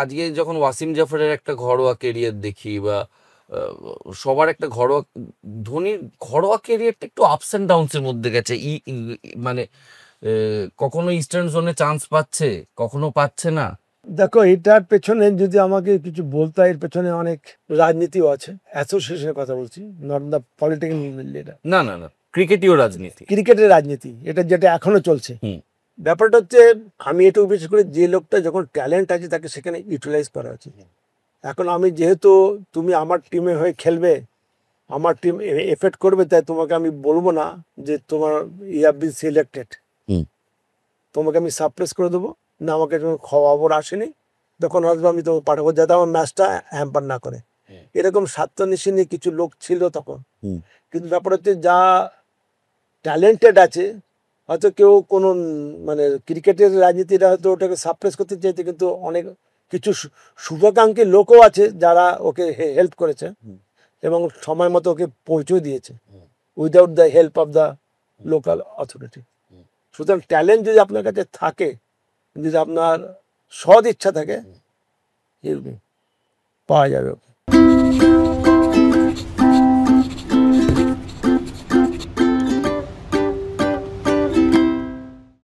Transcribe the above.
আজকে যখন ওয়াসিম জাফরের একটা ঘরোয়া কেরিয়ার দেখি বা সবার একটা ঘরোয়া, ধোনির ঘরোয়া কেরিয়ারটা একটু আপস অ্যান্ড ডাউনস এর মধ্যে গেছে। মানে কখনো ইস্টার্ন জোনে চান্স পাচ্ছে, কখনো পাচ্ছে না। দেখো, এটার পেছনে যদি আমাকে কিছু বলতে হয়, এর পেছনে অনেক রাজনীতিও আছে। অ্যাসোসিয়েশনের কথা বলছি, নট দ্য পলিটিক্যাল লিডার। না না না, ক্রিকেটীয় রাজনীতি, ক্রিকেটের রাজনীতি, এটা যেটা এখনো চলছে। ব্যাপারটা হচ্ছে, আমি এটুকু বিশেষ করে, যে লোকটা যখন ট্যালেন্ট আছে তাকে সেখানে ইউটিলাইজ করা উচিত। এখন আমি যেহেতু তুমি আমার টিমে হয়ে খেলবে, আমার টিম এফেক্ট করবে, তাই তোমাকে আমি বলবো না যে তোমার হ্যাভ বিন সিলেক্টেড, তোমাকে আমি সাপ্রেস করে দেবো না। আমাকে যখন খবর আসেনি তখন হয়তো আমি তোমাকে পাঠাবো, যাতে আমার ম্যাচটা হ্যাম্পার না করে। এরকম স্বার্থন্বেষী নিয়ে কিছু লোক ছিল তখন। কিন্তু ব্যাপার হচ্ছে, যা ট্যালেন্টেড আছে, হয়তো কেউ কোনো মানে ক্রিকেটের রাজনীতিটা হয়তো ওটাকে সাপ্রেস করতে চাইছে, কিন্তু অনেক কিছু শুভাকাঙ্ক্ষী লোকও আছে যারা ওকে হেল্প করেছে এবং সময় মতো ওকে পৌঁছে দিয়েছে, without the help of the local authority. সুতরাং ট্যালেন্ট যদি আপনার কাছে থাকে, যদি আপনার সৎ ইচ্ছা থাকে, পাওয়া যাবে ওকে।